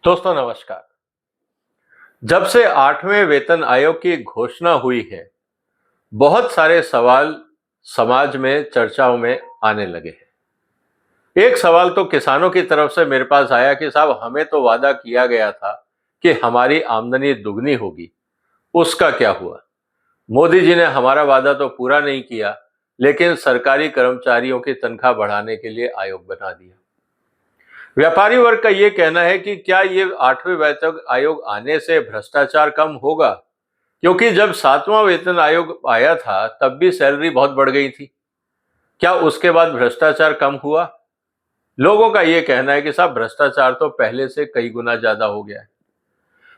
दोस्तों नमस्कार। जब से 8वें वेतन आयोग की घोषणा हुई है, बहुत सारे सवाल समाज में चर्चाओं में आने लगे हैं। एक सवाल तो किसानों की तरफ से मेरे पास आया कि साहब हमें तो वादा किया गया था कि हमारी आमदनी दुगनी होगी, उसका क्या हुआ? मोदी जी ने हमारा वादा तो पूरा नहीं किया, लेकिन सरकारी कर्मचारियों की तनख्वाह बढ़ाने के लिए आयोग बना दिया। व्यापारी वर्ग का ये कहना है कि क्या ये 8वें वेतन आयोग आने से भ्रष्टाचार कम होगा? क्योंकि जब 7वां वेतन आयोग आया था तब भी सैलरी बहुत बढ़ गई थी। क्या उसके बाद भ्रष्टाचार कम हुआ? लोगों का ये कहना है कि साहब भ्रष्टाचार तो पहले से कई गुना ज्यादा हो गया है।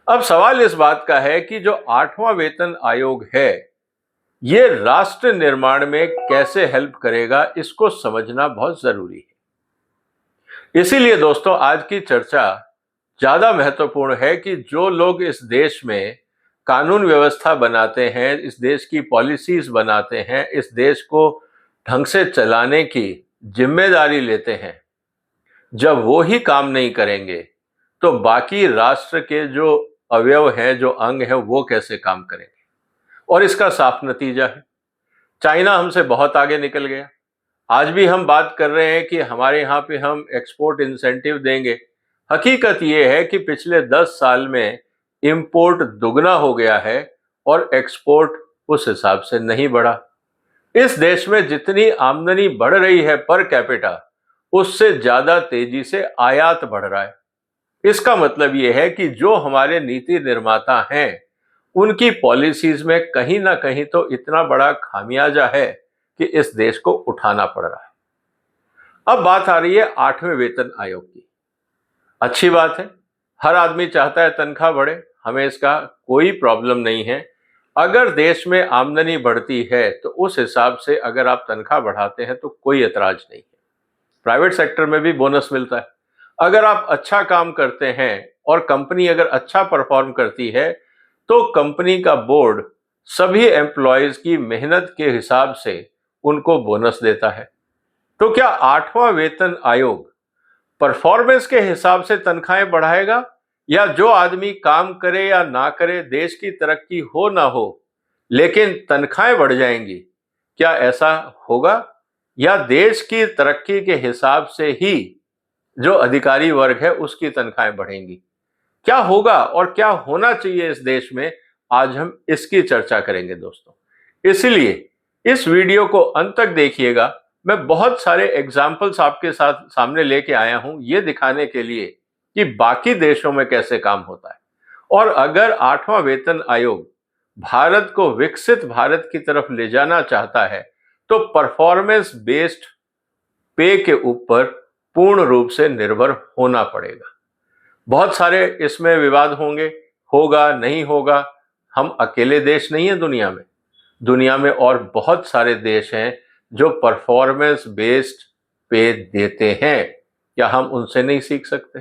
अब सवाल इस बात का है कि जो 8वां वेतन आयोग है, ये राष्ट्र निर्माण में कैसे हेल्प करेगा, इसको समझना बहुत जरूरी है। इसीलिए दोस्तों आज की चर्चा ज्यादा महत्वपूर्ण है कि जो लोग इस देश में कानून व्यवस्था बनाते हैं, इस देश की पॉलिसीज बनाते हैं, इस देश को ढंग से चलाने की जिम्मेदारी लेते हैं, जब वो ही काम नहीं करेंगे तो बाकी राष्ट्र के जो अवयव हैं, जो अंग हैं, वो कैसे काम करेंगे? और इसका साफ नतीजा है, चाइना हमसे बहुत आगे निकल गया। आज भी हम बात कर रहे हैं कि हमारे यहाँ पे हम एक्सपोर्ट इंसेंटिव देंगे। हकीकत ये है कि पिछले 10 साल में इंपोर्ट दुगना हो गया है और एक्सपोर्ट उस हिसाब से नहीं बढ़ा। इस देश में जितनी आमदनी बढ़ रही है पर कैपिटा, उससे ज्यादा तेजी से आयात बढ़ रहा है। इसका मतलब ये है कि जो हमारे नीति निर्माता हैं, उनकी पॉलिसीज में कहीं ना कहीं तो इतना बड़ा खामियाजा है कि इस देश को उठाना पड़ रहा है। अब बात आ रही है 8वें वेतन आयोग की। अच्छी बात है, हर आदमी चाहता है तनख्वाह बढ़े, हमें इसका कोई प्रॉब्लम नहीं है। अगर देश में आमदनी बढ़ती है तो उस हिसाब से अगर आप तनख्वाह बढ़ाते हैं तो कोई एतराज नहीं है। प्राइवेट सेक्टर में भी बोनस मिलता है। अगर आप अच्छा काम करते हैं और कंपनी अगर अच्छा परफॉर्म करती है तो कंपनी का बोर्ड सभी एम्प्लॉयज की मेहनत के हिसाब से उनको बोनस देता है। तो क्या 8वां वेतन आयोग परफॉर्मेंस के हिसाब से तनख्वाहें बढ़ाएगा, या जो आदमी काम करे या ना करे, देश की तरक्की हो ना हो, लेकिन तनख्वाहें बढ़ जाएंगी? क्या ऐसा होगा, या देश की तरक्की के हिसाब से ही जो अधिकारी वर्ग है उसकी तनख्वाहें बढ़ेंगी? क्या होगा और क्या होना चाहिए इस देश में, आज हम इसकी चर्चा करेंगे दोस्तों। इसलिए इस वीडियो को अंत तक देखिएगा। मैं बहुत सारे एग्जाम्पल्स आपके साथ सामने लेके आया हूं, ये दिखाने के लिए कि बाकी देशों में कैसे काम होता है। और अगर 8वां वेतन आयोग भारत को विकसित भारत की तरफ ले जाना चाहता है तो परफॉर्मेंस बेस्ड पे के ऊपर पूर्ण रूप से निर्भर होना पड़ेगा। बहुत सारे इसमें विवाद होंगे, होगा नहीं होगा। हम अकेले देश नहीं है दुनिया में और बहुत सारे देश हैं जो परफॉर्मेंस बेस्ड पे देते हैं। क्या हम उनसे नहीं सीख सकते?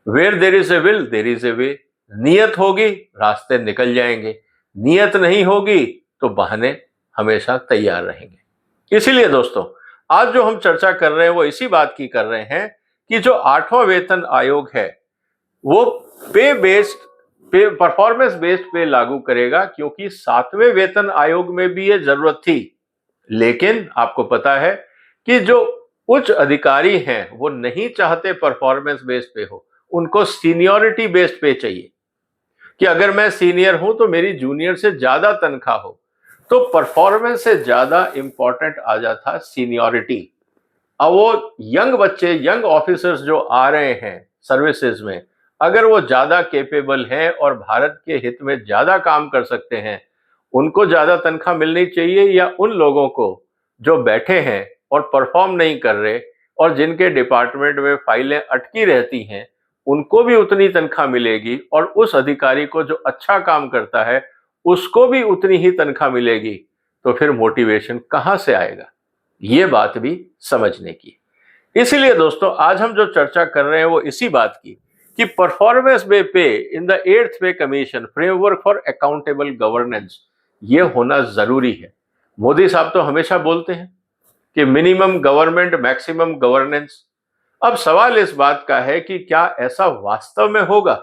Where there is a will there is a way. नियत होगी, रास्ते निकल जाएंगे। नियत नहीं होगी तो बहाने हमेशा तैयार रहेंगे। इसीलिए दोस्तों आज जो हम चर्चा कर रहे हैं वो इसी बात की कर रहे हैं कि जो 8वां वेतन आयोग है वो परफॉर्मेंस बेस्ड पे लागू करेगा, क्योंकि 7वें वेतन आयोग में भी ये जरूरत थी। लेकिन आपको पता है कि जो उच्च अधिकारी हैं वो नहीं चाहते परफॉर्मेंस बेस्ड पे हो, उनको सीनियरिटी बेस्ड पे चाहिए कि अगर मैं सीनियर हूं तो मेरी जूनियर से ज्यादा तनख्वाह हो। तो परफॉर्मेंस से ज्यादा इंपॉर्टेंट आ जाता सीनियरिटी। अब वो यंग बच्चे, यंग ऑफिसर्स जो आ रहे हैं सर्विसेज में, अगर वो ज्यादा कैपेबल हैं और भारत के हित में ज्यादा काम कर सकते हैं, उनको ज्यादा तनख्वाह मिलनी चाहिए, या उन लोगों को जो बैठे हैं और परफॉर्म नहीं कर रहे और जिनके डिपार्टमेंट में फाइलें अटकी रहती हैं, उनको भी उतनी तनख्वाह मिलेगी, और उस अधिकारी को जो अच्छा काम करता है उसको भी उतनी ही तनख्वाह मिलेगी? तो फिर मोटिवेशन कहां से आएगा? ये बात भी समझने की। इसीलिए दोस्तों आज हम जो चर्चा कर रहे हैं वो इसी बात की कि परफॉर्मेंस बेस्ड पे इन द 8th पे commission framework for accountable governance, ये होना जरूरी है। मोदी साहब तो हमेशा बोलते हैं कि मिनिमम गवर्नमेंट मैक्सिमम गवर्नेंस। अब सवाल इस बात का है कि क्या ऐसा वास्तव में होगा?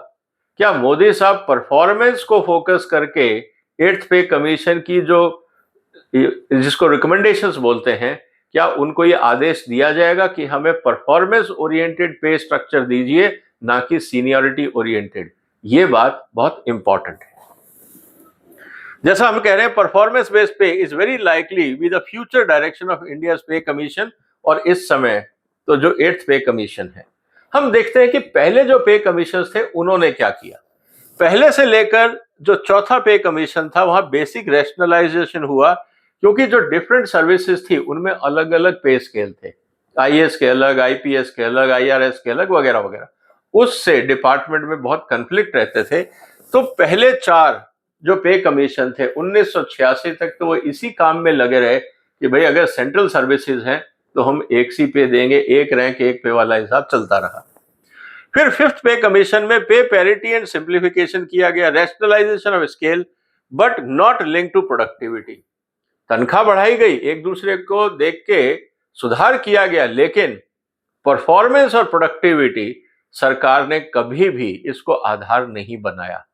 क्या मोदी साहब परफॉर्मेंस को फोकस करके एट्थ पे कमीशन की जो जिसको रिकमेंडेशंस बोलते हैं, क्या उनको ये आदेश दिया जाएगा कि हमें परफॉर्मेंस ओरिएंटेड पे स्ट्रक्चर दीजिए, ना कि सीनियरिटी ओरिएंटेड? ये बात बहुत इंपॉर्टेंट है। जैसा हम कह रहे हैं, परफॉर्मेंस बेस्ड पे is very likely be the future direction of India पे कमीशन। और इस समय तो जो एट्थ पे कमीशन है, हम देखते हैं कि पहले जो पे कमीशन थे उन्होंने क्या किया। पहले से लेकर जो चौथा पे कमीशन था, वहां बेसिक रैशनलाइजेशन हुआ, क्योंकि जो डिफरेंट सर्विसेज थी उनमें अलग अलग पे स्केल थे, आईएएस के अलग, आईपीएस के अलग, आईआरएस के अलग, वगैरह वगैरह। उससे डिपार्टमेंट में बहुत कन्फ्लिक्ट रहते थे। तो पहले 4 जो पे कमीशन थे 1986 तक, तो वो इसी काम में लगे रहे कि भाई अगर सेंट्रल सर्विसेज हैं तो हम एक सी पे देंगे, एक रैंक एक पे वाला हिसाब चलता रहा। फिर फिफ्थ पे कमीशन में पे पैरिटी एंड सिंप्लीफिकेशन किया गया, rationalization of scale but not link to productivity. तनख्वाह बढ़ाई गई, एक दूसरे को देख के सुधार किया गया, लेकिन परफॉर्मेंस और प्रोडक्टिविटी सरकार ने कभी भी इसको आधार नहीं बनाया।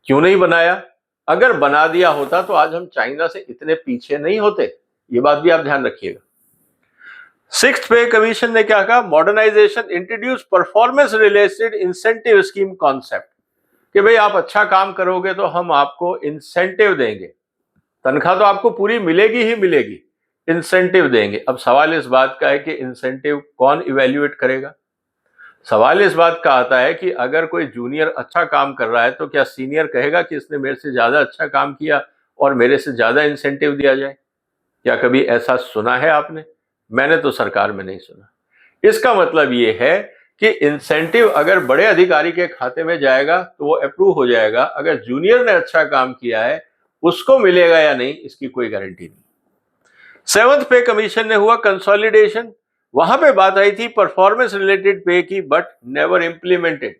क्यों नहीं बनाया? अगर बना दिया होता तो आज हम चाइना से इतने पीछे नहीं होते। ये बात भी आप ध्यान रखिएगा। सिक्स्थ पे कमीशन ने क्या कहा? Modernization, introduce performance related incentive scheme concept, कि भाई आप अच्छा काम करोगे तो हम आपको इंसेंटिव देंगे, तनख्वाह तो आपको पूरी मिलेगी ही मिलेगी, इंसेंटिव देंगे। अब सवाल इस बात का है कि इंसेंटिव कौन इवेल्युएट करेगा? सवाल इस बात का आता है कि अगर कोई जूनियर अच्छा काम कर रहा है तो क्या सीनियर कहेगा कि इसने मेरे से ज्यादा अच्छा काम किया और मेरे से ज्यादा इंसेंटिव दिया जाए? क्या कभी ऐसा सुना है आपने? मैंने तो सरकार में नहीं सुना। इसका मतलब ये है कि इंसेंटिव अगर बड़े अधिकारी के खाते में जाएगा तो वो अप्रूव हो जाएगा, अगर जूनियर ने अच्छा काम किया है उसको मिलेगा या नहीं, इसकी कोई गारंटी नहीं। सेवंथ पे कमीशन ने हुआ कंसोलिडेशन। वहां पे बात आई थी परफॉर्मेंस रिलेटेड पे की, बट नेवर इंप्लीमेंटेड।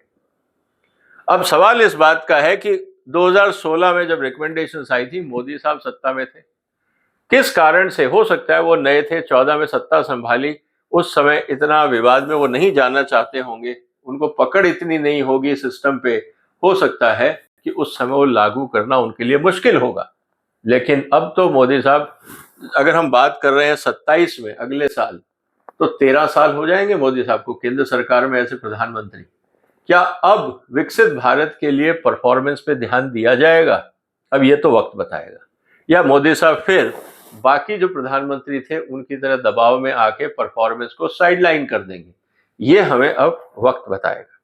अब सवाल इस बात का है कि 2016 में जब रिकमेंडेशंस आई थी, मोदी साहब सत्ता में थे, किस कारण से, हो सकता है वो नए थे, 14 में सत्ता संभाली, उस समय इतना विवाद में वो नहीं जाना चाहते होंगे, उनको पकड़ इतनी नहीं होगी सिस्टम पे, हो सकता है कि उस समय वो लागू करना उनके लिए मुश्किल होगा। लेकिन अब तो मोदी साहब, अगर हम बात कर रहे हैं 27 में, अगले साल तो 13 साल हो जाएंगे मोदी साहब को केंद्र सरकार में ऐसे प्रधानमंत्री। क्या अब विकसित भारत के लिए परफॉर्मेंस पे ध्यान दिया जाएगा? अब ये तो वक्त बताएगा, या मोदी साहब फिर बाकी जो प्रधानमंत्री थे उनकी तरह दबाव में आके परफॉर्मेंस को साइडलाइन कर देंगे? ये हमें अब वक्त बताएगा।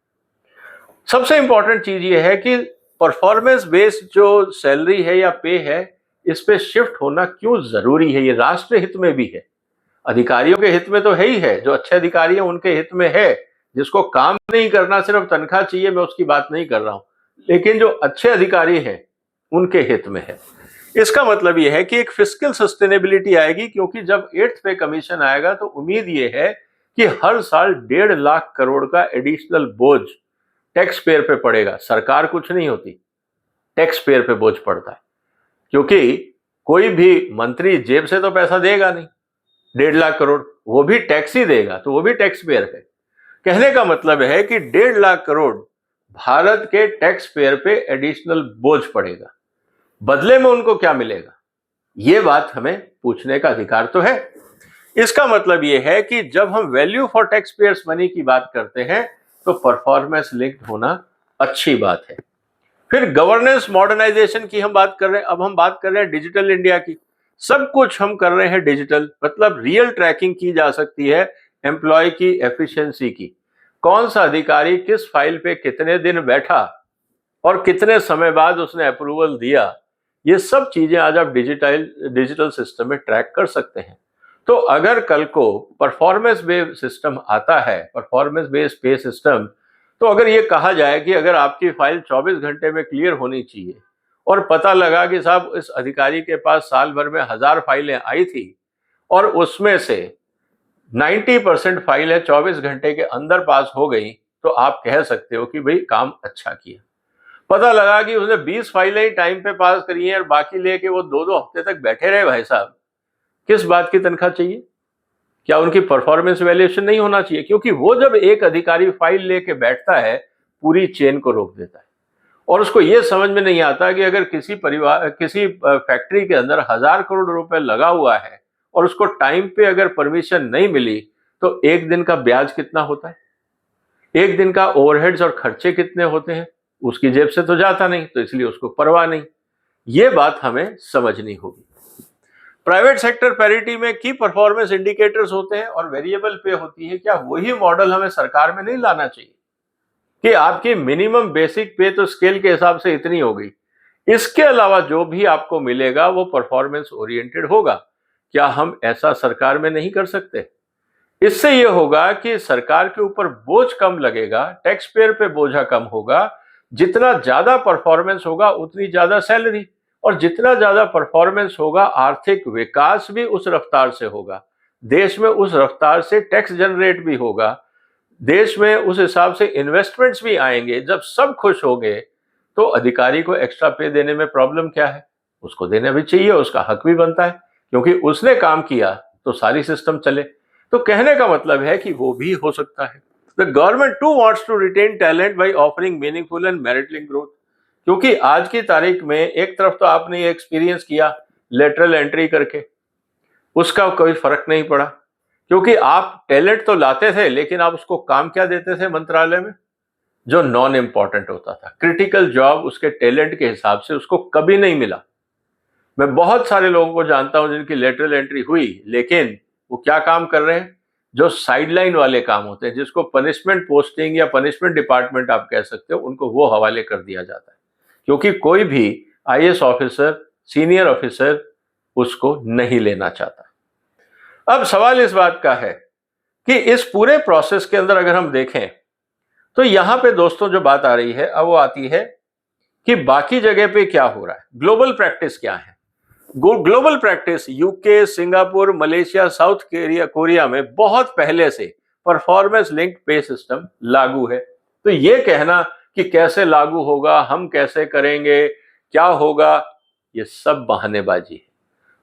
सबसे इंपॉर्टेंट चीज ये है कि परफॉर्मेंस बेस्ड जो सैलरी है या पे है, इस पे शिफ्ट होना क्यों जरूरी है? ये राष्ट्र हित में भी है, अधिकारियों के हित में तो है ही है, जो अच्छे अधिकारी हैं उनके हित में है, जिसको काम नहीं करना सिर्फ तनख्वाह चाहिए, मैं उसकी बात नहीं कर रहा हूं, लेकिन जो अच्छे अधिकारी हैं उनके हित में है। इसका मतलब यह है कि एक फिस्कल सस्टेनेबिलिटी आएगी, क्योंकि जब एट्थ पे कमीशन आएगा तो उम्मीद यह है कि हर साल 1.5 लाख करोड़ का एडिशनल बोझ टैक्स पेयर पे पड़ेगा। सरकार कुछ नहीं होती, टैक्स पेयर पे बोझ पड़ता है, क्योंकि कोई भी मंत्री जेब से तो पैसा देगा नहीं, 1.5 लाख करोड़ वो भी टैक्स ही देगा, तो वो भी टैक्स पेयर है। कहने का मतलब है कि 1.5 लाख करोड़ भारत के टैक्स पेयर पे एडिशनल बोझ पड़ेगा। बदले में उनको क्या मिलेगा? ये बात हमें पूछने का अधिकार तो है। इसका मतलब ये है कि जब हम value for tax payers money की बात करते हैं तो परफॉर्मेंस लिंक्ड होना अच्छी बात है। फिर गवर्नेंस मॉडर्नाइजेशन की हम बात कर रहे हैं। अब हम बात कर रहे हैं डिजिटल इंडिया की। सब कुछ हम कर रहे हैं डिजिटल, मतलब रियल ट्रैकिंग की जा सकती है एम्प्लॉय की एफिशिएंसी की। कौन सा अधिकारी किस फाइल पे कितने दिन बैठा और कितने समय बाद उसने अप्रूवल दिया, ये सब चीजें आज आप डिजिटल सिस्टम में ट्रैक कर सकते हैं। तो अगर कल को परफॉर्मेंस बेस्ड सिस्टम आता है, परफॉर्मेंस बेस्ड पे सिस्टम, तो अगर ये कहा जाए कि अगर आपकी फाइल 24 घंटे में क्लियर होनी चाहिए और पता लगा कि साहब इस अधिकारी के पास साल भर में 1000 फाइलें आई थी और उसमें से 90% फाइलें 24 घंटे के अंदर पास हो गई, तो आप कह सकते हो कि भाई काम अच्छा किया। पता लगा कि उसने 20 फाइलें ही टाइम पे पास करी हैं और बाकी लेके वो 2-2 हफ्ते तक बैठे रहे, भाई साहब किस बात की तनख्वाह चाहिए? क्या उनकी परफॉर्मेंस वैल्यूएशन नहीं होना चाहिए? क्योंकि वो जब एक अधिकारी फाइल लेके बैठता है, पूरी चेन को रोक देता है। और उसको ये समझ में नहीं आता कि अगर किसी फैक्ट्री के अंदर 1000 करोड़ रुपए लगा हुआ है और उसको टाइम पे अगर परमिशन नहीं मिली, तो एक दिन का ब्याज कितना होता है, एक दिन का ओवरहेड्स और खर्चे कितने होते हैं, उसकी जेब से तो जाता नहीं, तो इसलिए उसको परवाह नहीं। ये बात हमें समझनी होगी। प्राइवेट सेक्टर पैरिटी में की परफॉर्मेंस इंडिकेटर्स होते हैं और वेरिएबल पे होती है। क्या वही मॉडल हमें सरकार में नहीं लाना चाहिए कि आपकी मिनिमम बेसिक पे तो स्केल के हिसाब से इतनी हो गई, इसके अलावा जो भी आपको मिलेगा वो परफॉर्मेंस ओरिएंटेड होगा? क्या हम ऐसा सरकार में नहीं कर सकते? इससे यह होगा कि सरकार के ऊपर बोझ कम लगेगा, टैक्स पेयर पे बोझा कम होगा। जितना ज्यादा परफॉर्मेंस होगा उतनी ज्यादा सैलरी, और जितना ज्यादा परफॉर्मेंस होगा आर्थिक विकास भी उस रफ्तार से होगा, देश में उस रफ्तार से टैक्स जनरेट भी होगा, देश में उस हिसाब से इन्वेस्टमेंट्स भी आएंगे। जब सब खुश होंगे तो अधिकारी को एक्स्ट्रा पे देने में प्रॉब्लम क्या है? उसको देना भी चाहिए, उसका हक भी बनता है, क्योंकि उसने काम किया तो सारी सिस्टम चले। तो कहने का मतलब है कि वो भी हो सकता है। The government too wants to retain talent by offering meaningful and merit link growth. क्योंकि आज की तारीख में एक तरफ तो आपने ये एक्सपीरियंस किया लेटरल एंट्री करके, उसका कोई फर्क नहीं पड़ा, क्योंकि आप टैलेंट तो लाते थे लेकिन आप उसको काम क्या देते थे मंत्रालय में? जो नॉन इंपॉर्टेंट होता था, क्रिटिकल जॉब उसके टैलेंट के हिसाब से उसको कभी नहीं मिला। मैं बहुत सारे लोगों को जानता हूं जिनकी लेटरल एंट्री हुई, लेकिन वो क्या काम कर रहे हैं? जो साइडलाइन वाले काम होते हैं, जिसको पनिशमेंट पोस्टिंग या पनिशमेंट डिपार्टमेंट आप कह सकते हो, उनको वो हवाले कर दिया जाता है, क्योंकि कोई भी आईएएस ऑफिसर, सीनियर ऑफिसर उसको नहीं लेना चाहता। अब सवाल इस बात का है कि इस पूरे प्रोसेस के अंदर अगर हम देखें तो यहां पे दोस्तों जो बात आ रही है अब वो आती है कि बाकी जगह पे क्या हो रहा है, ग्लोबल प्रैक्टिस क्या है। Global practice UK, Singapore, Malaysia, south Korea में बहुत पहले से परफॉर्मेंस लिंक पे सिस्टम लागू है। तो ये कहना कि कैसे लागू होगा, हम कैसे करेंगे, क्या होगा, ये सब बहानेबाजी है।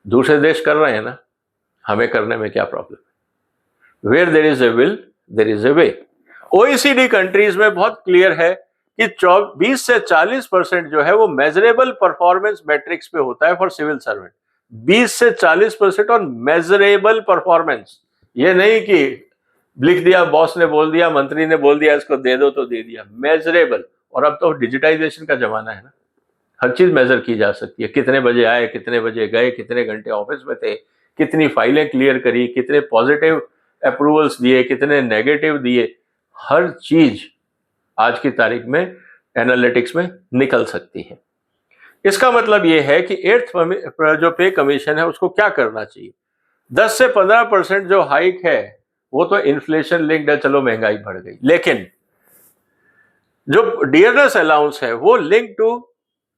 दूसरे देश कर रहे हैं ना, हमें करने में क्या प्रॉब्लम है? Where there is a will there is a way. OECD countries में बहुत क्लियर है कि 20 से 40% जो है वो मेजरेबल परफॉर्मेंस मैट्रिक्स पे होता है फॉर सिविल सर्वेंट। 20 से 40% और मेजरेबल परफॉर्मेंस, ये नहीं कि लिख दिया, बॉस ने बोल दिया, मंत्री ने बोल दिया इसको दे दो तो दे दिया, मेजरेबल। और अब तो डिजिटाइजेशन का जमाना है ना, हर चीज मेजर की जा सकती है। कितने बजे आए, कितने बजे गए, कितने घंटे ऑफिस में थे, कितनी फाइलें क्लियर करी, कितने पॉजिटिव अप्रूवल्स दिए, कितने नेगेटिव दिए, हर चीज आज की तारीख में एनालिटिक्स में निकल सकती है। इसका मतलब यह है कि 8th जो पे कमीशन है उसको क्या करना चाहिए? 10 से 15% जो हाइक है वो तो इन्फ्लेशन लिंक्ड है, चलो महंगाई बढ़ गई, लेकिन जो डियरनेस अलाउंस है वो लिंक टू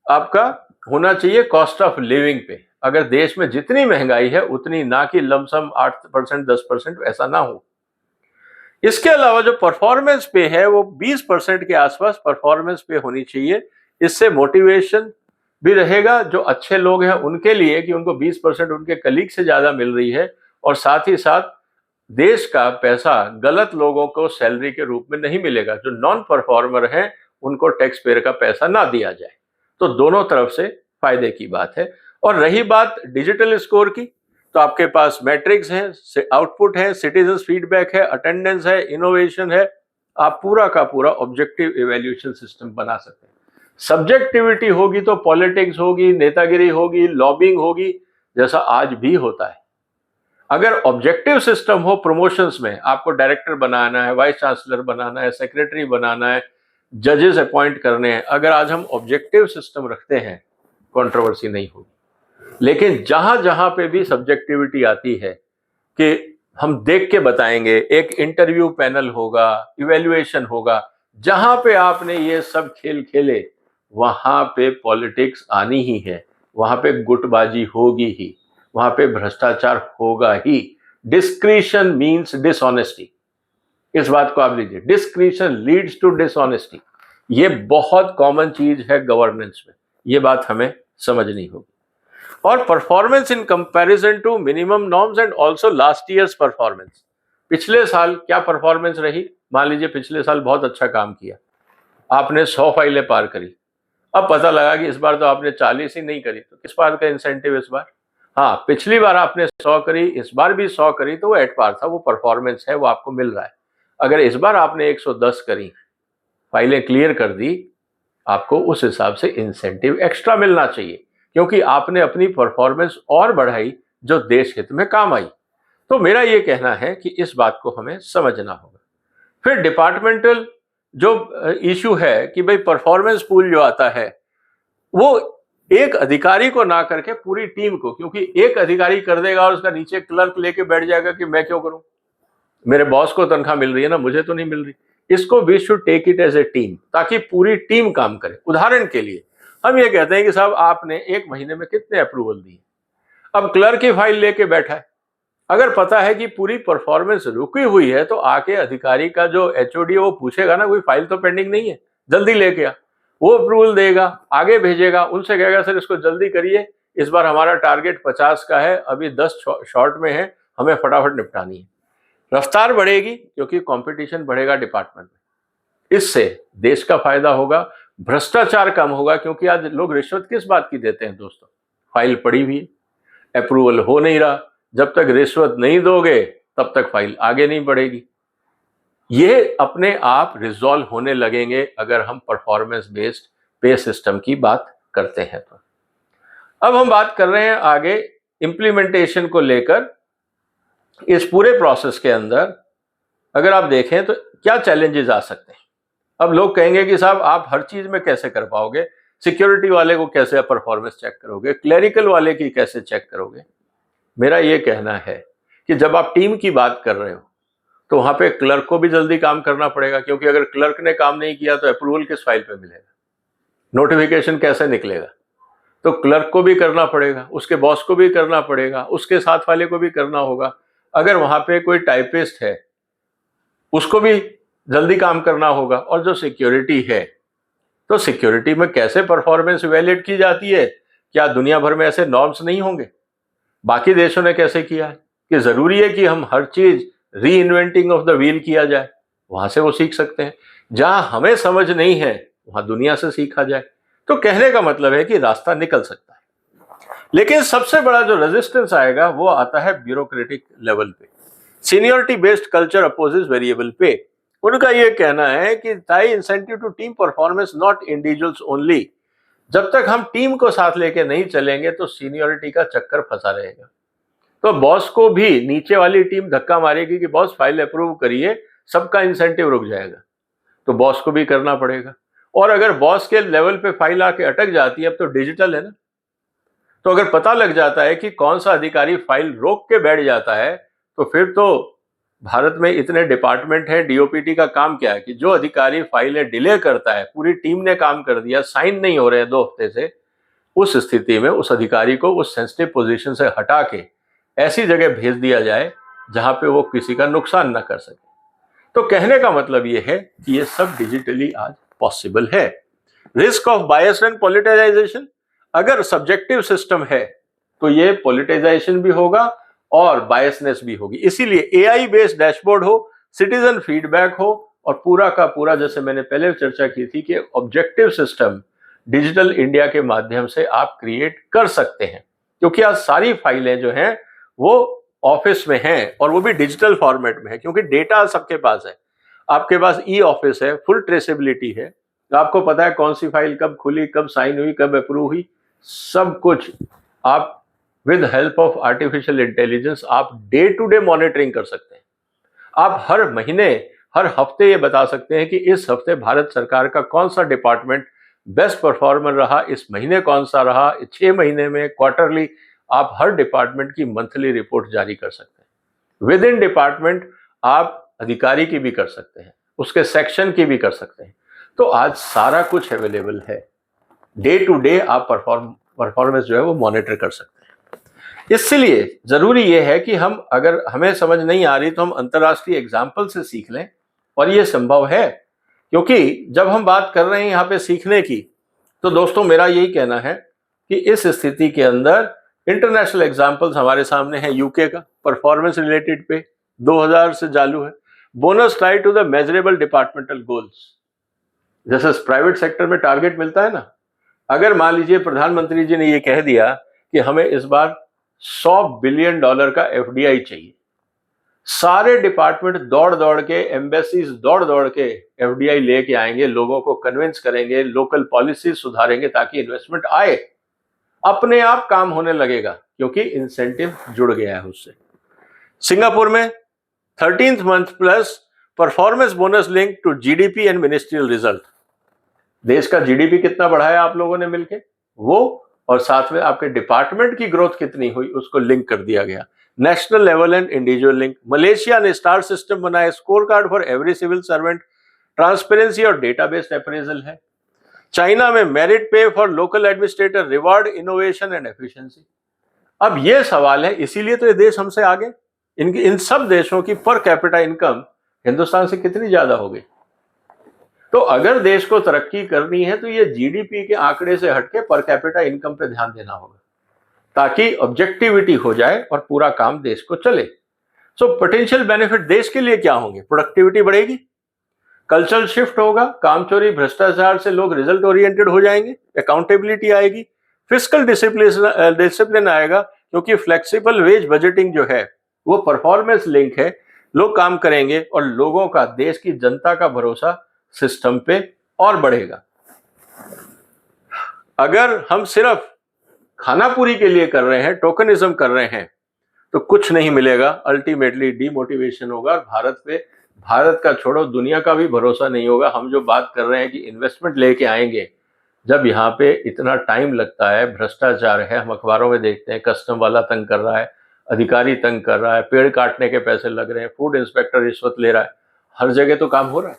आपका होना चाहिए कॉस्ट ऑफ लिविंग पे। अगर देश में जितनी महंगाई है उतनी, ना कि लमसम 8% 10%, ऐसा ना हो। इसके अलावा जो परफॉर्मेंस पे है वो 20% के आसपास परफॉर्मेंस पे होनी चाहिए। इससे मोटिवेशन भी रहेगा जो अच्छे लोग हैं उनके लिए कि उनको 20% उनके कलीग से ज्यादा मिल रही है, और साथ ही साथ देश का पैसा गलत लोगों को सैलरी के रूप में नहीं मिलेगा। जो नॉन परफॉर्मर हैं उनको टैक्स पेयर का पैसा ना दिया जाए। तो दोनों तरफ से फायदे की बात है। और रही बात डिजिटल स्कोर की, तो आपके पास मैट्रिक्स है, आउटपुट है, सिटीजन्स फीडबैक है, अटेंडेंस है, इनोवेशन है। आप पूरा का पूरा ऑब्जेक्टिव इवैल्यूएशन सिस्टम बना सकते हैं। सब्जेक्टिविटी होगी तो पॉलिटिक्स होगी, नेतागिरी होगी, लॉबिंग होगी, जैसा आज भी होता है। अगर ऑब्जेक्टिव सिस्टम हो, प्रमोशंस में आपको डायरेक्टर बनाना है, वाइस चांसलर बनाना है, सेक्रेटरी बनाना है, जजेस अपॉइंट करने हैं, अगर आज हम ऑब्जेक्टिव सिस्टम रखते हैं, कंट्रोवर्सी नहीं होगी। लेकिन जहां जहां पे भी सब्जेक्टिविटी आती है कि हम देख के बताएंगे, एक इंटरव्यू पैनल होगा, इवैल्यूएशन होगा, जहां पे आपने ये सब खेल खेले वहां पे पॉलिटिक्स आनी ही है, वहां पे गुटबाजी होगी ही, वहां पे भ्रष्टाचार होगा ही। डिस्क्रिशन मीन्स डिसऑनेस्टी, इस बात को आप लीजिए, डिस्क्रिशन लीड्स टू डिसऑनेस्टी। ये बहुत कॉमन चीज है गवर्नेंस में, ये बात हमें समझनी होगी। और performance in comparison to minimum norms and also last year's performance. पिछले साल क्या परफॉर्मेंस रही? मान लीजिए पिछले साल बहुत अच्छा काम किया, आपने 100 फाइलें पार करी, अब पता लगा कि इस बार तो आपने 40 ही नहीं करी, तो किस बात का इंसेंटिव इस बार? हाँ, पिछली बार आपने 100 करी, इस बार भी 100 करी, तो वो एट पार था, वो परफॉर्मेंस है, वो आपको मिल रहा है। अगर इस बार आपने 110 करी, फाइलें क्लियर कर दी, आपको उस हिसाब से इंसेंटिव एक्स्ट्रा मिलना चाहिए, क्योंकि आपने अपनी परफॉर्मेंस और बढ़ाई जो देश हित में काम आई। तो मेरा ये कहना है कि इस बात को हमें समझना होगा। फिर डिपार्टमेंटल जो इशू है कि भाई परफॉर्मेंस पूल जो आता है वो एक अधिकारी को ना करके पूरी टीम को, क्योंकि एक अधिकारी कर देगा और उसका नीचे क्लर्क लेके बैठ जाएगा कि मैं क्यों करूं, मेरे बॉस को तनख्वाह मिल रही है ना, मुझे तो नहीं मिल रही। इसको we should take it as a team, ताकि पूरी टीम काम करे। उदाहरण के लिए हम ये कहते हैं कि साहब आपने एक महीने में कितने अप्रूवल दिए, अब क्लर्क की फाइल लेके बैठा है, अगर पता है कि पूरी परफॉर्मेंस रुकी हुई है तो आके अधिकारी का जो एचओडी है वो पूछेगा ना, कोई फाइल तो पेंडिंग नहीं है, जल्दी लेके आ, वो अप्रूवल देगा, आगे भेजेगा, उनसे कहेगा सर इसको जल्दी करिए, इस बार हमारा टारगेट 50 का है, अभी 10 शॉर्ट में है, हमें फटाफट निपटानी है। रफ्तार बढ़ेगी क्योंकि कंपटीशन बढ़ेगा डिपार्टमेंट में, इससे देश का फायदा होगा, भ्रष्टाचार कम होगा, क्योंकि आज लोग रिश्वत किस बात की देते हैं दोस्तों? फाइल पड़ी हुई, अप्रूवल हो नहीं रहा, जब तक रिश्वत नहीं दोगे तब तक फाइल आगे नहीं बढ़ेगी। ये अपने आप रिजॉल्व होने लगेंगे अगर हम परफॉर्मेंस बेस्ड पे सिस्टम की बात करते हैं तो। अब हम बात कर रहे हैं आगे इंप्लीमेंटेशन को लेकर। इस पूरे प्रोसेस के अंदर अगर आप देखें तो क्या चैलेंजेस आ सकते हैं? अब लोग कहेंगे कि साहब आप हर चीज में कैसे कर पाओगे, सिक्योरिटी वाले को कैसे परफॉर्मेंस चेक करोगे, क्लरिकल वाले की कैसे चेक करोगे? मेरा ये कहना है कि जब आप टीम की बात कर रहे हो तो वहां पे क्लर्क को भी जल्दी काम करना पड़ेगा, क्योंकि अगर क्लर्क ने काम नहीं किया तो अप्रूवल किस फाइल पे मिलेगा, नोटिफिकेशन कैसे निकलेगा? तो क्लर्क को भी करना पड़ेगा, उसके बॉस को भी करना पड़ेगा, उसके साथ वाले को भी करना होगा। अगर वहां पे कोई टाइपिस्ट है उसको भी जल्दी काम करना होगा। और जो सिक्योरिटी है, तो सिक्योरिटी में कैसे परफॉर्मेंस इवैल्यूएट की जाती है? क्या दुनिया भर में ऐसे नॉर्म्स नहीं होंगे? बाकी देशों ने कैसे किया है कि जरूरी है कि हम हर चीज री इन्वेंटिंग ऑफ द व्हील किया जाए? वहां से वो सीख सकते हैं। जहां हमें समझ नहीं है वहां दुनिया से सीखा जाए। तो कहने का मतलब है कि रास्ता निकल सकता है, लेकिन सबसे बड़ा जो रेजिस्टेंस आएगा वो आता है ब्यूरोक्रेटिक लेवल पे। Seniority based culture opposes variable pay. उनका ये कहना है कि tie incentive to team performance not individuals only. जब तक हम टीम को साथ लेके नहीं चलेंगे तो सीनियरिटी का चक्कर फंसा रहेगा। तो बॉस को भी नीचे वाली टीम धक्का मारेगी कि बॉस फाइल अप्रूव करिए, सबका इंसेंटिव रुक जाएगा, तो बॉस को भी करना पड़ेगा। और अगर बॉस के लेवल पे फाइल आके अटक जाती है, अब तो डिजिटल है ना, तो अगर पता लग जाता है कि कौन सा अधिकारी फाइल रोक के बैठ जाता है, तो फिर तो भारत में इतने डिपार्टमेंट है, डीओपीटी का काम क्या है कि जो अधिकारी फाइलें डिले करता है, पूरी टीम ने काम कर दिया, साइन नहीं हो रहे हैं 2 हफ्ते से, उस स्थिति में उस अधिकारी को उस सेंसिटिव पोजीशन से हटा के ऐसी जगह भेज दिया जाए जहां पे वो किसी का नुकसान ना कर सके। तो कहने का मतलब ये है कि ये सब डिजिटली आज पॉसिबल है। Risk of bias and politicisation, अगर सब्जेक्टिव सिस्टम है तो ये पॉलिटिसाइजेशन भी होगा और बायसनेस भी होगी। इसीलिए एआई बेस्ड डैशबोर्ड हो, सिटीजन फीडबैक हो, और पूरा का पूरा, जैसे मैंने पहले चर्चा की थी, कि ऑब्जेक्टिव सिस्टम डिजिटल इंडिया के माध्यम से आप क्रिएट कर सकते हैं। क्योंकि आज सारी फाइलें जो हैं वो ऑफिस में हैं, और वो भी डिजिटल फॉर्मेट में है, क्योंकि डेटा सबके पास है। आपके पास ई ऑफिस है, फुल ट्रेसेबिलिटी है, तो आपको पता है कौन सी फाइल कब खुली, कब साइन हुई, कब अप्रूव हुई, सब कुछ आप with help of artificial intelligence आप डे टू डे मॉनिटरिंग कर सकते हैं। आप हर महीने, हर हफ्ते ये बता सकते हैं कि इस हफ्ते भारत सरकार का कौन सा डिपार्टमेंट बेस्ट परफॉर्मर रहा, इस महीने कौन सा रहा, 6 महीने में, क्वार्टरली, आप हर डिपार्टमेंट की मंथली रिपोर्ट जारी कर सकते हैं। विद इन डिपार्टमेंट आप अधिकारी की भी कर सकते हैं, उसके सेक्शन की भी कर सकते हैं। तो आज सारा कुछ अवेलेबल है, डे टू डे आप परफॉर्मेंस जो है वो मॉनिटर कर सकते हैं। इसलिए जरूरी ये है कि हम, अगर हमें समझ नहीं आ रही तो हम अंतर्राष्ट्रीय एग्जाम्पल से सीख लें, और ये संभव है। क्योंकि जब हम बात कर रहे हैं यहाँ पे सीखने की, तो दोस्तों मेरा यही कहना है कि इस स्थिति के अंदर इंटरनेशनल एग्जाम्पल्स हमारे सामने हैं, यूके का परफॉर्मेंस रिलेटेड पे 2000 से चालू है। Bonus tied to the measurable departmental goals. जैसे प्राइवेट सेक्टर में टारगेट मिलता है ना, अगर मान लीजिए प्रधानमंत्री जी ने ये कह दिया कि हमें इस बार $100 बिलियन का एफडीआई चाहिए, सारे डिपार्टमेंट दौड़ दौड़ के, एम्बेसीज दौड़ दौड़ के एफडीआई लेके आएंगे, लोगों को कन्विंस करेंगे, लोकल पॉलिसी सुधारेंगे ताकि इन्वेस्टमेंट आए, अपने आप काम होने लगेगा क्योंकि इंसेंटिव जुड़ गया है उससे। सिंगापुर में 13th month plus performance bonus link to GDP and ministerial result. देश का जीडीपी कितना बढ़ाया आप लोगों ने मिलके, वो और साथ में आपके डिपार्टमेंट की ग्रोथ कितनी हुई उसको लिंक कर दिया गया, national level and individual link. Malaysia ने स्टार सिस्टम बनाया, score card for every civil servant, transparency और डेटाबेस्ड अप्रेजल है। चाइना में merit pay for local administrator, reward innovation and efficiency. अब ये सवाल है, इसीलिए तो ये देश हमसे आगे। इन सब देशों की पर कैपिटा इनकम हिंदुस्तान से कितनी ज्यादा हो गई। तो अगर देश को तरक्की करनी है तो ये जीडीपी के आंकड़े से हटके पर कैपिटा इनकम पे ध्यान देना होगा ताकि ऑब्जेक्टिविटी हो जाए और पूरा काम देश को चले। सो पोटेंशियल बेनिफिट देश के लिए क्या होंगे? प्रोडक्टिविटी बढ़ेगी, कल्चरल शिफ्ट होगा, कामचोरी भ्रष्टाचार से लोग रिजल्ट ओरिएंटेड हो जाएंगे, अकाउंटेबिलिटी आएगी, फिस्कल डिसिप्लिन आएगा क्योंकि फ्लेक्सिबल वेज बजटिंग जो है वो परफॉर्मेंस लिंक है, लोग काम करेंगे और लोगों का, देश की जनता का भरोसा सिस्टम पे और बढ़ेगा। अगर हम सिर्फ खानापूरी के लिए कर रहे हैं, टोकनिज्म कर रहे हैं, तो कुछ नहीं मिलेगा, अल्टीमेटली डीमोटिवेशन होगा और भारत का छोड़ो दुनिया का भी भरोसा नहीं होगा। हम जो बात कर रहे हैं कि इन्वेस्टमेंट लेके आएंगे, जब यहाँ पे इतना टाइम लगता है, भ्रष्टाचार है, हम अखबारों में देखते हैं कस्टम वाला तंग कर रहा है, अधिकारी तंग कर रहा है, पेड़ काटने के पैसे लग रहे हैं, फूड इंस्पेक्टर रिश्वत ले रहा है, हर जगह तो काम हो रहा है।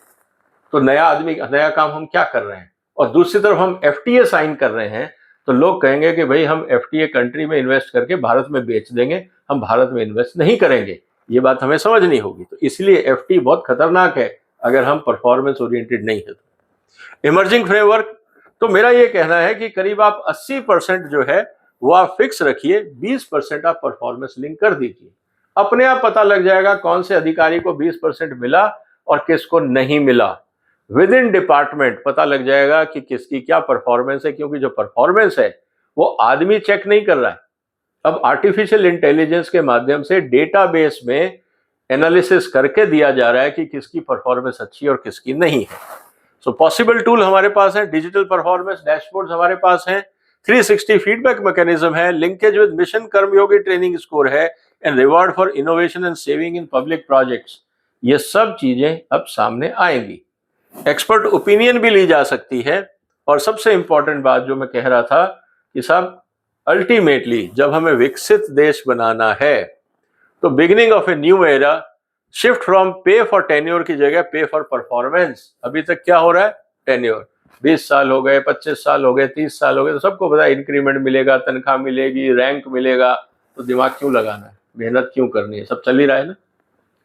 तो नया काम हम क्या कर रहे हैं? और दूसरी तरफ हम एफटीए साइन कर रहे हैं तो लोग कहेंगे कि भाई हम एफटीए कंट्री में इन्वेस्ट करके भारत में बेच देंगे, हम भारत में इन्वेस्ट नहीं करेंगे। ये बात हमें समझनी होगी। तो इसलिए एफटी बहुत खतरनाक है अगर हम परफॉर्मेंस ओरिएंटेड नहीं है तो। इमर्जिंग फ्रेमवर्क, तो मेरा ये कहना है कि करीब आप 80% जो है वो आप फिक्स रखिए, 20% आप परफॉर्मेंस लिंक कर दीजिए। अपने आप पता लग जाएगा कौन से अधिकारी को 20% मिला और किसको नहीं मिला। विद इन डिपार्टमेंट पता लग जाएगा कि किसकी क्या परफॉर्मेंस है, क्योंकि जो परफॉर्मेंस है वो आदमी चेक नहीं कर रहा है। अब आर्टिफिशियल इंटेलिजेंस के माध्यम से डेटाबेस में एनालिसिस करके दिया जा रहा है कि किसकी परफॉर्मेंस अच्छी और किसकी नहीं है। सो पॉसिबल टूल हमारे पास है, डिजिटल परफॉर्मेंस डैशबोर्ड्स हमारे पास हैं, 360 फीडबैक मैकेनिज्म है, linkage with mission Karmayogi training score है, and reward for innovation and saving in public projects. ये सब चीजें अब सामने आएंगी। एक्सपर्ट ओपिनियन भी ली जा सकती है। और सबसे इंपॉर्टेंट बात जो मैं कह रहा था कि साहब अल्टीमेटली जब हमें विकसित देश बनाना है तो beginning of a new era, shift from पे फॉर टेन्योर की जगह पे फॉर परफॉर्मेंस। अभी तक क्या हो रहा है? टेन्योर 20 साल हो गए, 25 साल हो गए, 30 साल हो गए, तो सबको पता है इंक्रीमेंट मिलेगा, तनख्वाह मिलेगी, रैंक मिलेगा, तो दिमाग क्यों लगाना है, मेहनत क्यों करनी है, सब चल ही रहा है ना,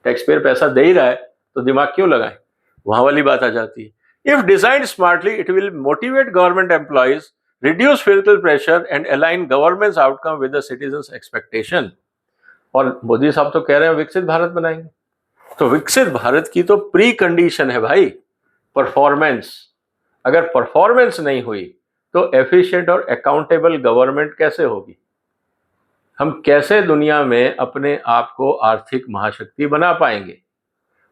टैक्स पेयर पैसा दे ही रहा है, तो दिमाग क्यों लगाए? वहां वाली बात आ जाती है। If designed smartly it will motivate government employees, reduce physical pressure and align government outcome with the citizens expectation. और मोदी साहब तो कह रहे हैं विकसित भारत बनाएंगे, तो विकसित भारत की तो प्री कंडीशन है भाई परफॉर्मेंस। अगर परफॉर्मेंस नहीं हुई तो एफिशिएंट और अकाउंटेबल गवर्नमेंट कैसे होगी? हम कैसे दुनिया में अपने आप को आर्थिक महाशक्ति बना पाएंगे?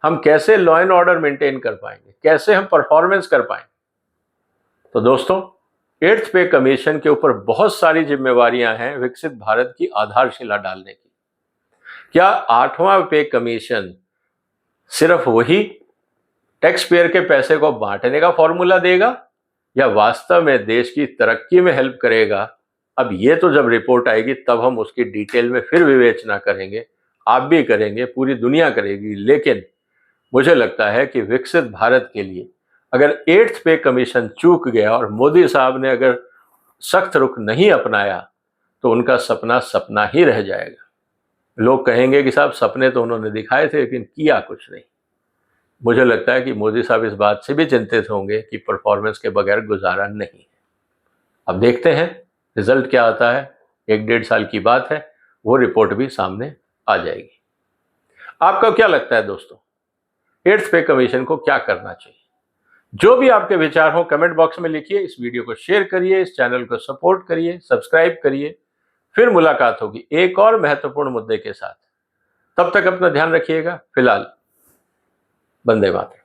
हम कैसे लॉ एंड ऑर्डर मेंटेन कर पाएंगे? कैसे हम परफॉर्मेंस कर पाएंगे? तो दोस्तों, 8th पे कमीशन के ऊपर बहुत सारी जिम्मेवारियां हैं विकसित भारत की आधारशिला डालने की। क्या 8वां पे कमीशन सिर्फ वही टैक्स पेयर के पैसे को बांटने का फॉर्मूला देगा या वास्तव में देश की तरक्की में हेल्प करेगा? अब ये तो जब रिपोर्ट आएगी तब हम उसकी डिटेल में फिर विवेचना करेंगे, आप भी करेंगे, पूरी दुनिया करेगी। लेकिन मुझे लगता है कि विकसित भारत के लिए अगर 8th पे कमीशन चूक गया और मोदी साहब ने अगर सख्त रुख नहीं अपनाया तो उनका सपना सपना ही रह जाएगा। लोग कहेंगे कि साहब सपने तो उन्होंने दिखाए थे लेकिन किया कुछ नहीं। मुझे लगता है कि मोदी साहब इस बात से भी चिंतित होंगे कि परफॉर्मेंस के बगैर गुजारा नहीं है। अब देखते हैं रिजल्ट क्या आता है। 1-1.5 साल की बात है, वो रिपोर्ट भी सामने आ जाएगी। आपको क्या लगता है दोस्तों, एड्स पे कमीशन को क्या करना चाहिए? जो भी आपके विचार हो कमेंट बॉक्स में लिखिए, इस वीडियो को शेयर करिए, इस चैनल को सपोर्ट करिए, सब्सक्राइब करिए। फिर मुलाकात होगी एक और महत्वपूर्ण मुद्दे के साथ। तब तक अपना ध्यान रखिएगा। फिलहाल वंदे मातरम।